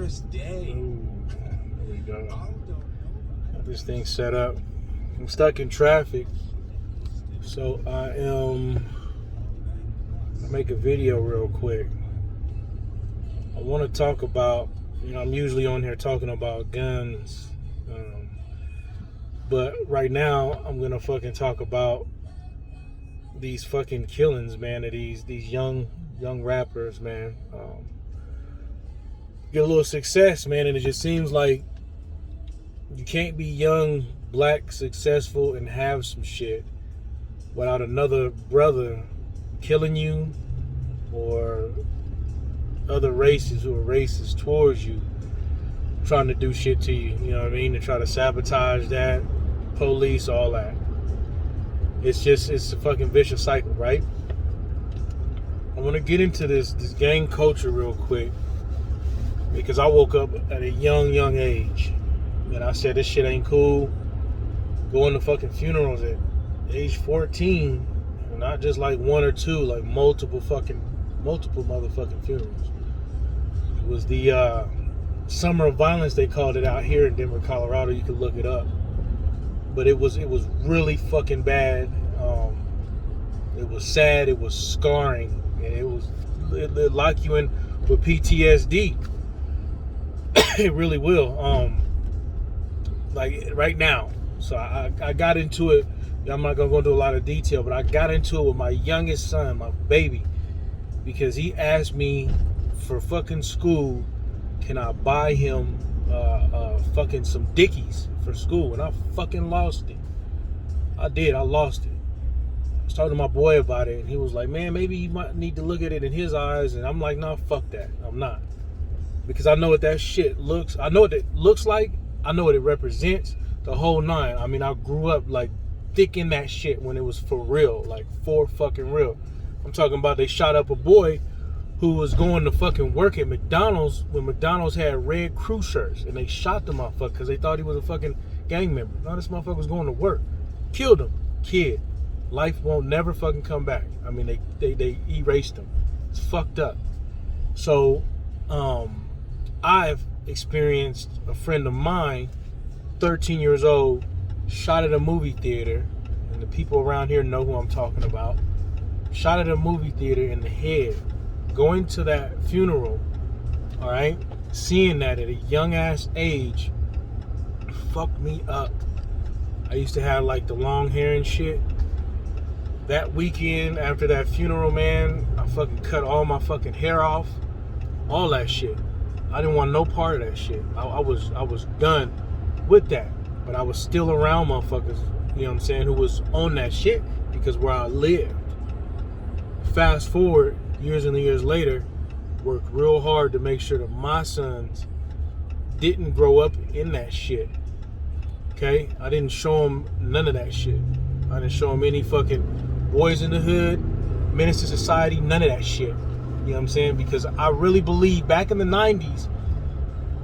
clearest day. Ooh, there we go. Got this thing set up. I'm stuck in traffic, so I'll make a video real quick. I want to talk about, I'm usually on here talking about guns, but right now I'm gonna fucking talk about these fucking killings, man, of these young rappers, man. Get a little success, man, and it just seems like you can't be young, black, successful, and have some shit without another brother killing you, or other races who are racist towards you trying to do shit to you, you know what I mean, to try to sabotage that, police, all that. It's a fucking vicious cycle, right? I want to get into this gang culture real quick, because I woke up at a young age, and I said this shit ain't cool. Going to fucking funerals at age 14, not just like one or two, like multiple motherfucking funerals. It was the summer of violence, they called it out here in Denver, Colorado. You can look it up, but it was really fucking bad. It was sad. It was scarring, and it lock you in with PTSD. It really will. Like right now. So I got into it. I'm not gonna go into a lot of detail, but I got into it with my youngest son, my baby, because he asked me for fucking school, can I buy him fucking some Dickies for school, and I fucking lost it. I did. I lost it. I was talking to my boy about it, and he was like, man, maybe you might need to look at it in his eyes, and I'm like, nah, fuck that. I'm not. Because I know what that shit looks. I know what it looks like. I know what it represents. The whole nine. I mean, I grew up like thick in that shit when it was for real, like for fucking real. I'm talking about they shot up a boy who was going to fucking work at McDonald's when McDonald's had red crew shirts, and they shot the motherfucker because they thought he was a fucking gang member. No, this motherfucker was going to work. Killed him. Kid. Life won't never fucking come back. I mean, they erased him. It's fucked up. So, I've experienced a friend of mine, 13 years old, shot at a movie theater, and the people around here know who I'm talking about. Shot at a movie theater in the head. Going to that funeral, all right, seeing that at a young ass age fucked me up. I used to have like the long hair and shit. That weekend after that funeral, man, I fucking cut all my fucking hair off. All that shit. I didn't want no part of that shit. I was done with that. But I was still around motherfuckers, you know what I'm saying, who was on that shit because where I lived. Fast forward, years and years later, worked real hard to make sure that my sons didn't grow up in that shit. Okay? I didn't show them none of that shit. I didn't show them any fucking Boys in the Hood, Menace to Society, none of that shit. You know what I'm saying? Because I really believe back in the 90s,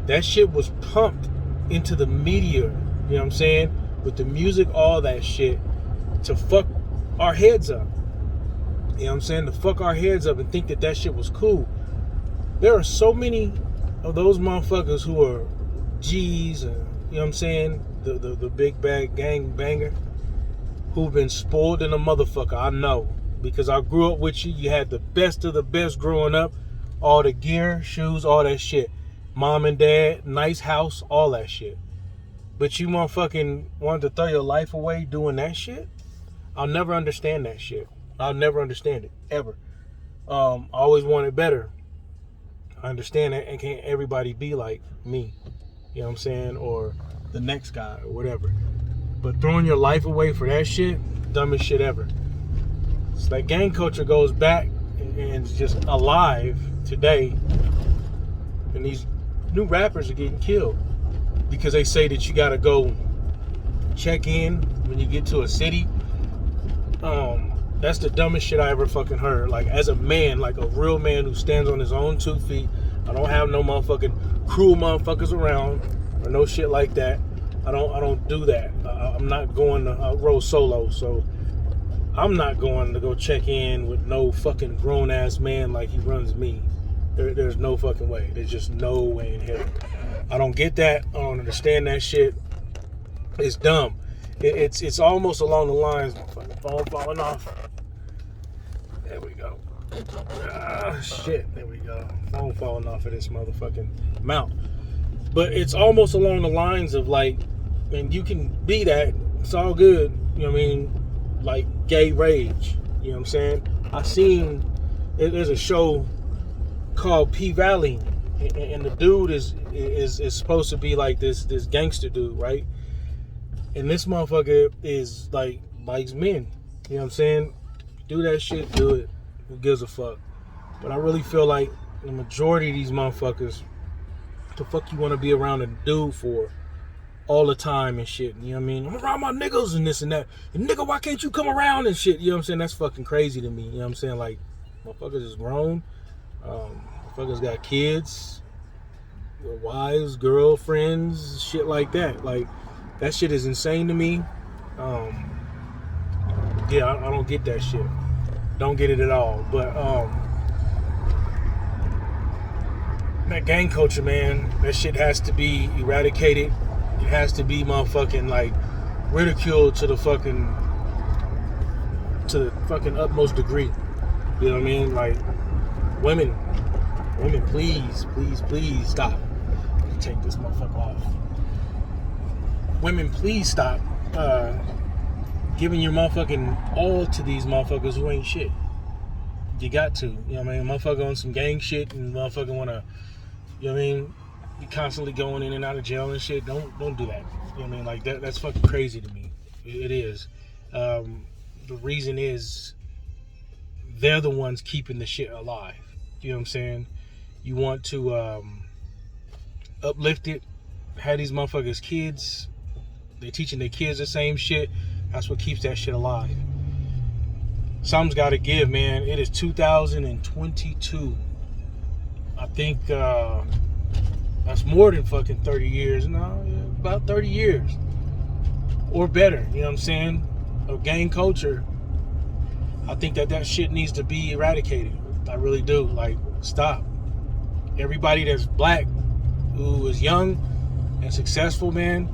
that shit was pumped into the media, you know what I'm saying? With the music, all that shit, to fuck our heads up. You know what I'm saying? To fuck our heads up and think that that shit was cool. There are so many of those motherfuckers who are G's, and, you know what I'm saying? The big bag gang banger, who've been spoiled in a motherfucker. I know. Because I grew up with you. You had the best of the best growing up. All the gear, shoes, all that shit. Mom and dad, nice house, all that shit. But you motherfucking wanted to throw your life away doing that shit? I'll never understand that shit. I'll never understand it. Ever. I always wanted better. I understand that, and can't everybody be like me. You know what I'm saying? Or the next guy, or whatever. But throwing your life away for that shit, dumbest shit ever. It's like gang culture goes back and it's just alive today. And these new rappers are getting killed because they say that you gotta go check in when you get to a city. That's the dumbest shit I ever fucking heard. Like, as a man, like a real man who stands on his own 2 feet, I don't have no motherfucking cruel motherfuckers around or no shit like that. I don't do that. I'm not going to roll solo, so I'm not going to go check in with no fucking grown ass man like he runs me. There's no fucking way. There's just no way in hell. I don't get that. I don't understand that shit. It's dumb. It's almost along the lines. Fucking phone falling off. There we go. Shit. There we go. Phone falling off of this motherfucking mount. But it's almost along the lines of like, and you can be that. It's all good. You know what I mean? Like gay rage. You know what I'm saying? I seen there's a show called P-Valley, and the dude is supposed to be like this gangster dude, right? And this motherfucker is like likes men. You know what I'm saying? Do that shit, do it. Who gives a fuck? But I really feel like the majority of these motherfuckers, what the fuck you want to be around a dude for all the time and shit? You know what I mean? I'm around my niggas and this and that. And nigga, why can't you come around and shit? You know what I'm saying? That's fucking crazy to me. You know what I'm saying? Like, motherfuckers is grown. Motherfuckers got kids, wives, girlfriends, shit like that. Like, that shit is insane to me. Yeah, I don't get that shit. Don't get it at all. But that gang culture, man, that shit has to be eradicated. It has to be motherfucking like ridiculed to the fucking utmost degree. You know what I mean? Like, women, please stop. Take this motherfucker off. Women, please stop giving your motherfucking all to these motherfuckers who ain't shit. You got to. You know what I mean? Motherfucker on some gang shit and motherfucker wanna, you know what I mean? You constantly going in and out of jail and shit. Don't do that. You know what I mean? Like that's fucking crazy to me. It is. The reason is they're the ones keeping the shit alive. You know what I'm saying? You want to uplift it, have these motherfuckers kids. They teaching their kids the same shit. That's what keeps that shit alive. Something's got to give, man. It is 2022. I think that's more than fucking 30 years. No, about 30 years or better. You know what I'm saying? Of gang culture. I think that shit needs to be eradicated. I really do. Like, stop. Everybody that's black who is young and successful, man,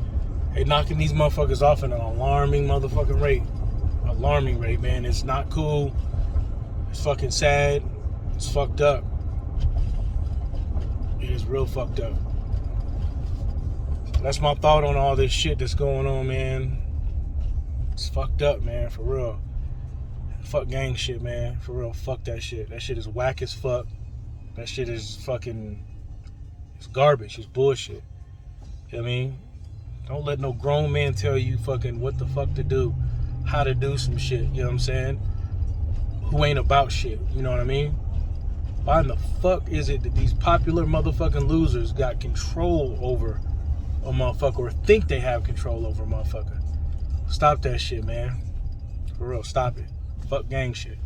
they knocking these motherfuckers off at an alarming motherfucking rate. Alarming rate, man. It's not cool. It's fucking sad. It's fucked up. It is real fucked up. That's my thought on all this shit that's going on, man. It's fucked up, man, for real. Fuck gang shit, man. For real, fuck that shit. That shit is whack as fuck. That shit is fucking... It's garbage. It's bullshit. You know what I mean? Don't let no grown man tell you fucking what the fuck to do. How to do some shit. You know what I'm saying? Who ain't about shit. You know what I mean? Why in the fuck is it that these popular motherfucking losers got control over a motherfucker or think they have control over a motherfucker? Stop that shit, man. For real, stop it. Fuck gang shit.